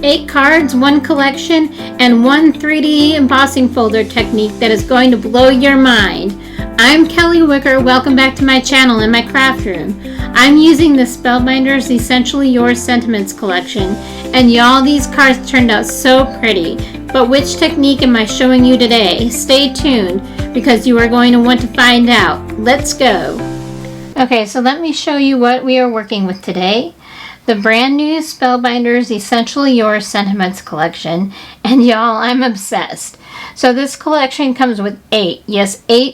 8 cards, 1 collection, and 1 3D embossing folder technique that is going to blow your mind. I'm Kelly Wicker. Welcome back to my channel and my craft room. I'm using the Spellbinders Essentially Yours Sentiments collection, and y'all, these cards turned out so pretty. But which technique am I showing you today? Stay tuned because you are going to want to find out. Let's go. Okay, so let me show you what we are working with today. The brand new Spellbinders Essentially Yours Sentiments collection, and y'all, I'm obsessed. So this collection comes with 8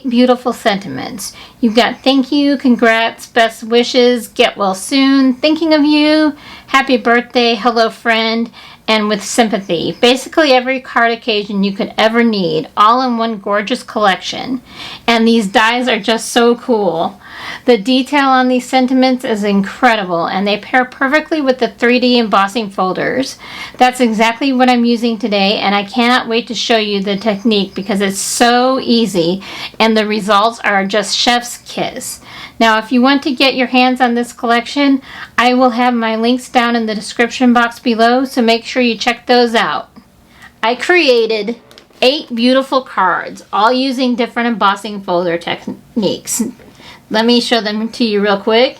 beautiful sentiments. You've got thank you, congrats, best wishes, get well soon, thinking of you, happy birthday, hello friend, and with sympathy. Basically every card occasion you could ever need, all in one gorgeous collection. And these dies are just so cool. The detail on these sentiments is incredible, and they pair perfectly with the 3D embossing folders. That's exactly what I'm using today, and I cannot wait to show you the technique because it's so easy and the results are just chef's kiss. Now, if you want to get your hands on this collection, I will have my links down in the description box below, so make sure you check those out. I created 8 beautiful cards, all using different embossing folder techniques. Let me show them to you real quick.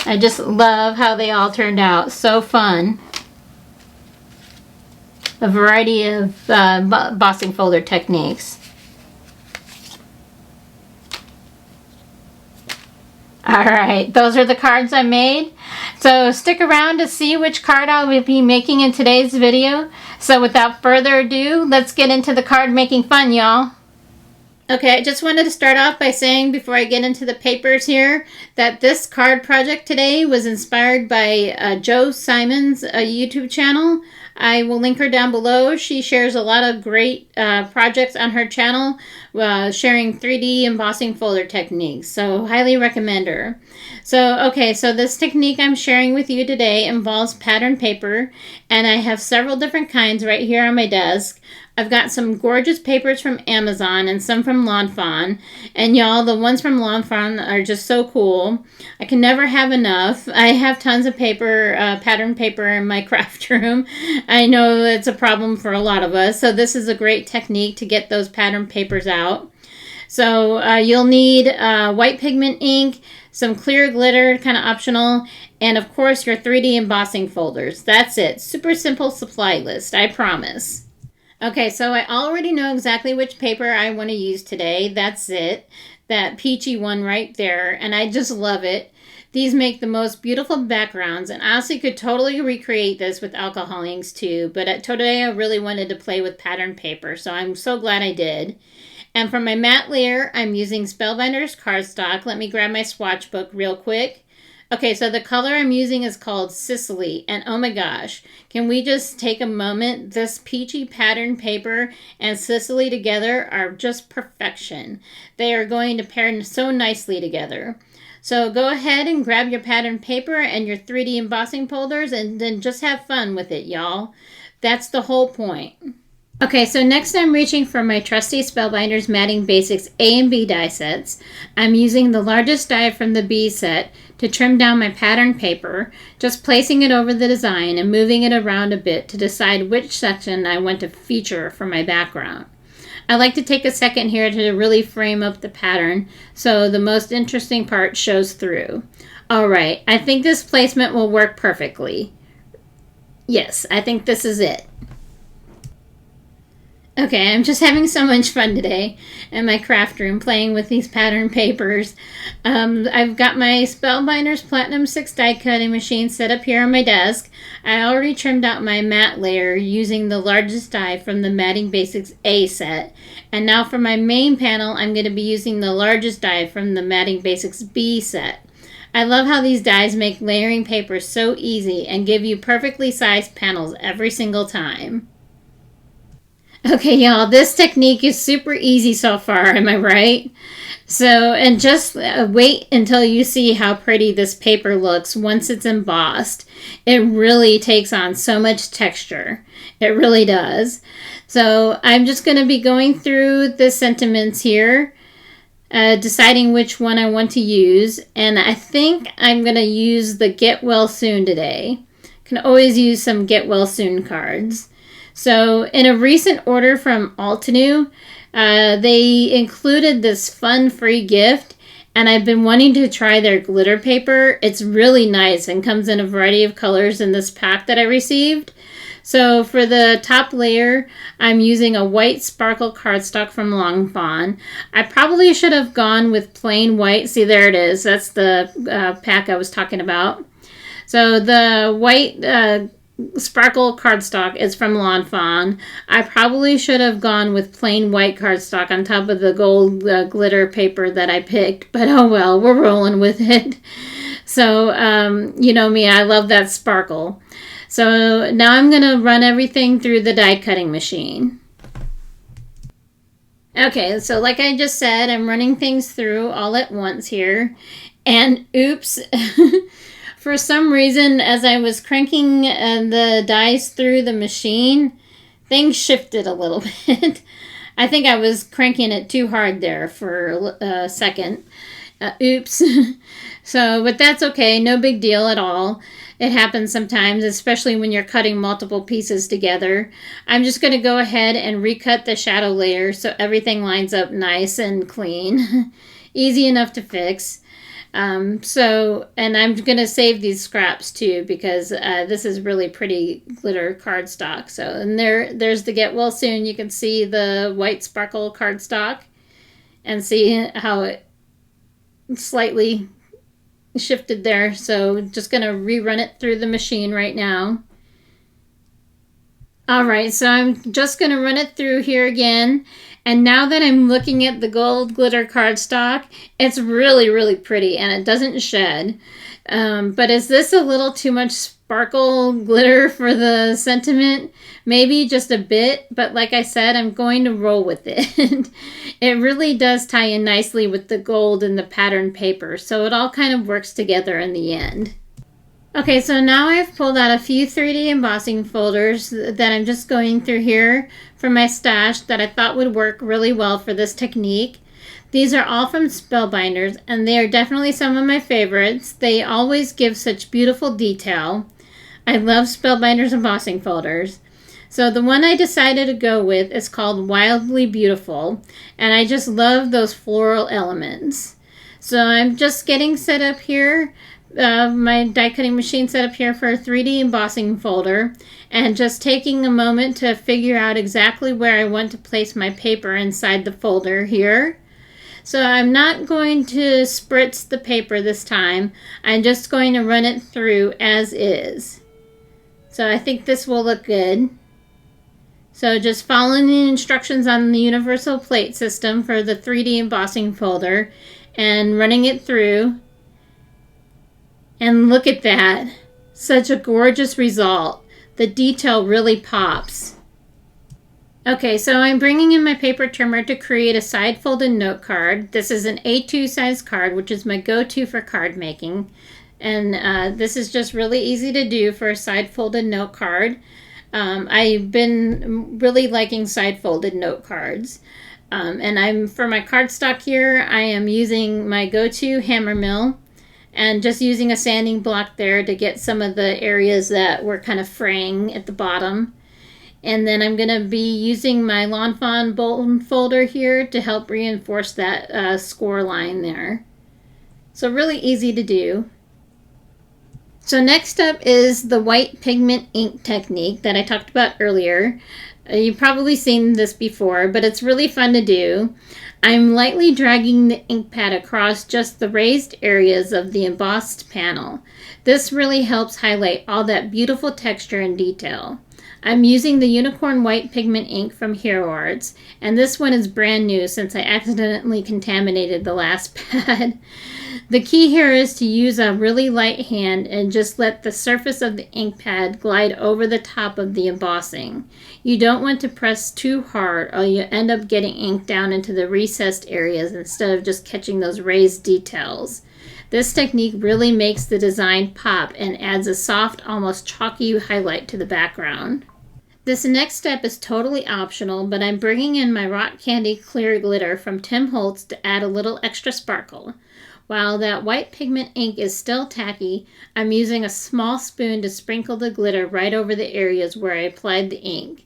I just love how they all turned out. So fun. A variety of embossing folder techniques. Alright, those are the cards I made. So stick around to see which card I will be making in today's video. So without further ado, let's get into the card making fun, y'all. Okay, I just wanted to start off by saying, before I get into the papers here, that this card project today was inspired by Jo Simon's YouTube channel. I will link her down below. She shares a lot of great projects on her channel, sharing 3D embossing folder techniques, so highly recommend her. So this technique I'm sharing with you today involves pattern paper, and I have several different kinds right here on my desk. I've got some gorgeous papers from Amazon and some from Lawn Fawn. And y'all, the ones from Lawn Fawn are just so cool. I can never have enough. I have tons of paper, pattern paper in my craft room. I know it's a problem for a lot of us. So this is a great technique to get those pattern papers out. So you'll need white pigment ink, some clear glitter, kind of optional, and of course your 3D embossing folders. That's it. Super simple supply list, I promise. Okay, so I already know exactly which paper I want to use today. That's it. That peachy one right there. And I just love it. These make the most beautiful backgrounds. And I honestly could totally recreate this with alcohol inks too. But today I really wanted to play with pattern paper. So I'm so glad I did. And for my matte layer, I'm using Spellbinders Cardstock. Let me grab my swatch book real quick. Okay, so the color I'm using is called Sicily, and oh my gosh, can we just take a moment? This peachy pattern paper and Sicily together are just perfection. They are going to pair so nicely together. So go ahead and grab your pattern paper and your 3D embossing folders and then just have fun with it, y'all. That's the whole point. Okay, so next I'm reaching for my trusty Spellbinders Matting Basics A and B die sets. I'm using the largest die from the B set to trim down my pattern paper, just placing it over the design and moving it around a bit to decide which section I want to feature for my background. I like to take a second here to really frame up the pattern so the most interesting part shows through. Alright, I think this placement will work perfectly. Yes, I think this is it. Okay, I'm just having so much fun today in my craft room playing with these pattern papers. I've got my Spellbinders Platinum 6 die cutting machine set up here on my desk. I already trimmed out my matte layer using the largest die from the Matting Basics A set. And now for my main panel, I'm going to be using the largest die from the Matting Basics B set. I love how these dies make layering paper so easy and give you perfectly sized panels every single time. Okay, y'all, this technique is super easy so far, am I right? So, and just wait until you see how pretty this paper looks once it's embossed. It really takes on so much texture. It really does. So, I'm just going to be going through the sentiments here. deciding which one I want to use, and I think I'm going to use the Get Well Soon today. Can always use some Get Well Soon cards. So in a recent order from Altenew, they included this fun free gift, and I've been wanting to try their glitter paper. It's really nice and comes in a variety of colors in this pack that I received. So for the top layer, I'm using a white sparkle cardstock from Long Fawn. I probably should have gone with plain white. See, there it is. That's the pack I was talking about. So the white sparkle cardstock is from Long Fawn. I probably should have gone with plain white cardstock on top of the gold glitter paper that I picked, but oh well, we're rolling with it. So, you know me, I love that sparkle. So now I'm going to run everything through the die cutting machine. Okay, so like I just said, I'm running things through all at once here. And oops, for some reason, as I was cranking the dies through the machine, things shifted a little bit. I think I was cranking it too hard there for a second. Oops. So, but that's okay. No big deal at all. It happens sometimes, especially when you're cutting multiple pieces together. I'm just going to go ahead and recut the shadow layer so everything lines up nice and clean. Easy enough to fix. And I'm going to save these scraps too, because this is really pretty glitter cardstock. So, and there's the Get Well Soon. You can see the white sparkle cardstock and see how it slightly shifted there. So just going to rerun it through the machine right now. Alright, so I'm just going to run it through here again. And now that I'm looking at the gold glitter cardstock, it's really, really pretty and it doesn't shed. But is this a little too much sparkle glitter for the sentiment? Maybe just a bit, but like I said, I'm going to roll with it. It really does tie in nicely with the gold and the pattern paper, so it all kind of works together in the end. Okay, so now I've pulled out a few 3D embossing folders that I'm just going through here from my stash that I thought would work really well for this technique. These are all from Spellbinders, and they are definitely some of my favorites. They always give such beautiful detail. I love Spellbinders embossing folders. So the one I decided to go with is called Wildly Beautiful, and I just love those floral elements. So I'm just getting set up here, my die cutting machine set up here for a 3D embossing folder, and just taking a moment to figure out exactly where I want to place my paper inside the folder here. So I'm not going to spritz the paper this time. I'm just going to run it through as is. So I think this will look good. So just following the instructions on the universal plate system for the 3D embossing folder and running it through. And look at that. Such a gorgeous result. The detail really pops. Okay, so I'm bringing in my paper trimmer to create a side-folded note card. This is an A2 size card, which is my go-to for card making. And this is just really easy to do for a side-folded note card. I've been really liking side-folded note cards. And for my cardstock here, I am using my go-to hammer mill and just using a sanding block there to get some of the areas that were kind of fraying at the bottom. And then I'm going to be using my Long Fawn bone folder here to help reinforce that score line there. So really easy to do. So next up is the white pigment ink technique that I talked about earlier. You've probably seen this before, but it's really fun to do. I'm lightly dragging the ink pad across just the raised areas of the embossed panel. This really helps highlight all that beautiful texture and detail. I'm using the Unicorn White Pigment ink from Hero Arts, and this one is brand new since I accidentally contaminated the last pad. The key here is to use a really light hand and just let the surface of the ink pad glide over the top of the embossing. You don't want to press too hard or you end up getting ink down into the recessed areas instead of just catching those raised details. This technique really makes the design pop and adds a soft, almost chalky highlight to the background. This next step is totally optional, but I'm bringing in my Rock Candy Clear Glitter from Tim Holtz to add a little extra sparkle. While that white pigment ink is still tacky, I'm using a small spoon to sprinkle the glitter right over the areas where I applied the ink.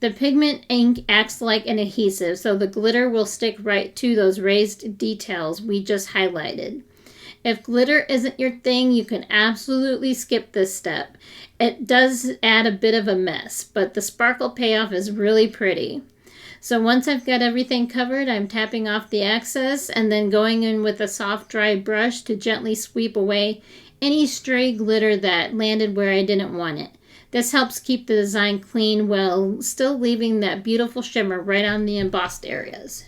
The pigment ink acts like an adhesive, so the glitter will stick right to those raised details we just highlighted. If glitter isn't your thing, you can absolutely skip this step. It does add a bit of a mess, but the sparkle payoff is really pretty. So once I've got everything covered, I'm tapping off the excess and then going in with a soft dry brush to gently sweep away any stray glitter that landed where I didn't want it. This helps keep the design clean while still leaving that beautiful shimmer right on the embossed areas.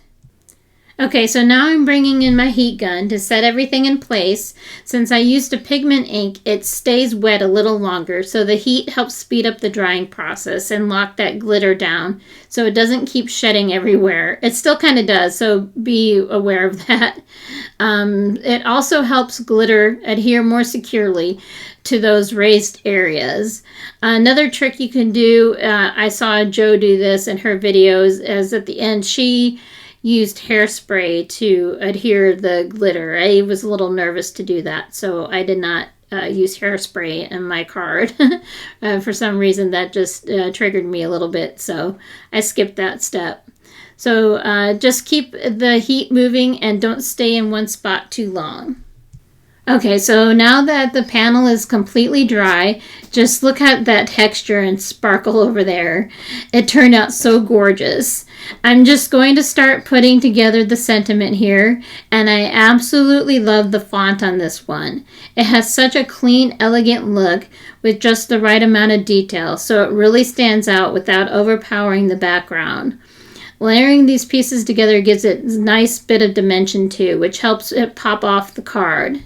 Okay, so now I'm bringing in my heat gun to set everything in place. Since I used a pigment ink, it stays wet a little longer, so the heat helps speed up the drying process and lock that glitter down so it doesn't keep shedding everywhere. It still kind of does, so be aware of that. It also helps glitter adhere more securely to those raised areas. Another trick you can do, I saw Jo do this in her videos, is at the end she used hairspray to adhere the glitter. I was a little nervous to do that, so I did not use hairspray in my card. For some reason that just triggered me a little bit, so I skipped that step. So just keep the heat moving and don't stay in one spot too long. Okay, so now that the panel is completely dry, just look at that texture and sparkle over there. It turned out so gorgeous. I'm just going to start putting together the sentiment here, and I absolutely love the font on this one. It has such a clean, elegant look with just the right amount of detail, so it really stands out without overpowering the background. Layering these pieces together gives it a nice bit of dimension too, which helps it pop off the card.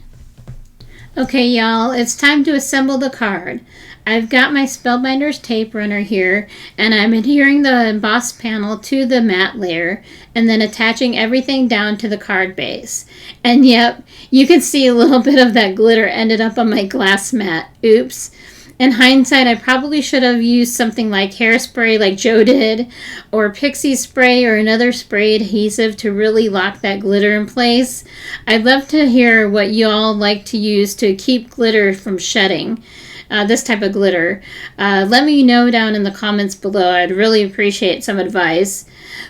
Okay, y'all, it's time to assemble the card. I've got my Spellbinders tape runner here, and I'm adhering the embossed panel to the matte layer and then attaching everything down to the card base. And yep, you can see a little bit of that glitter ended up on my glass mat. Oops. In hindsight, I probably should have used something like hairspray like Jo did, or pixie spray or another spray adhesive to really lock that glitter in place. I'd love to hear what y'all like to use to keep glitter from shedding. This type of glitter. Let me know down in the comments below. I'd really appreciate some advice.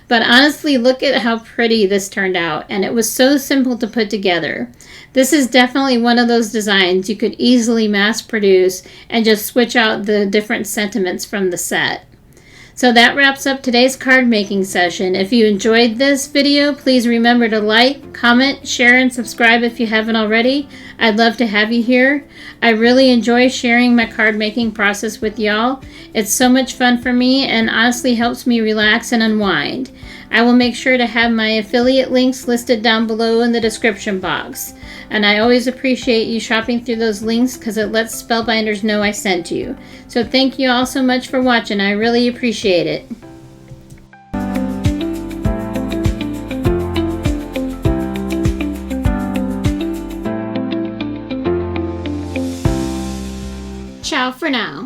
But honestly, look at how pretty this turned out, and it was so simple to put together. This is definitely one of those designs you could easily mass produce and just switch out the different sentiments from the set. So that wraps up today's card making session. If you enjoyed this video, please remember to like, comment, share, and subscribe if you haven't already. I'd love to have you here. I really enjoy sharing my card making process with y'all. It's so much fun for me and honestly helps me relax and unwind. I will make sure to have my affiliate links listed down below in the description box. And I always appreciate you shopping through those links because it lets Spellbinders know I sent you. So thank you all so much for watching. I really appreciate it. Ciao for now.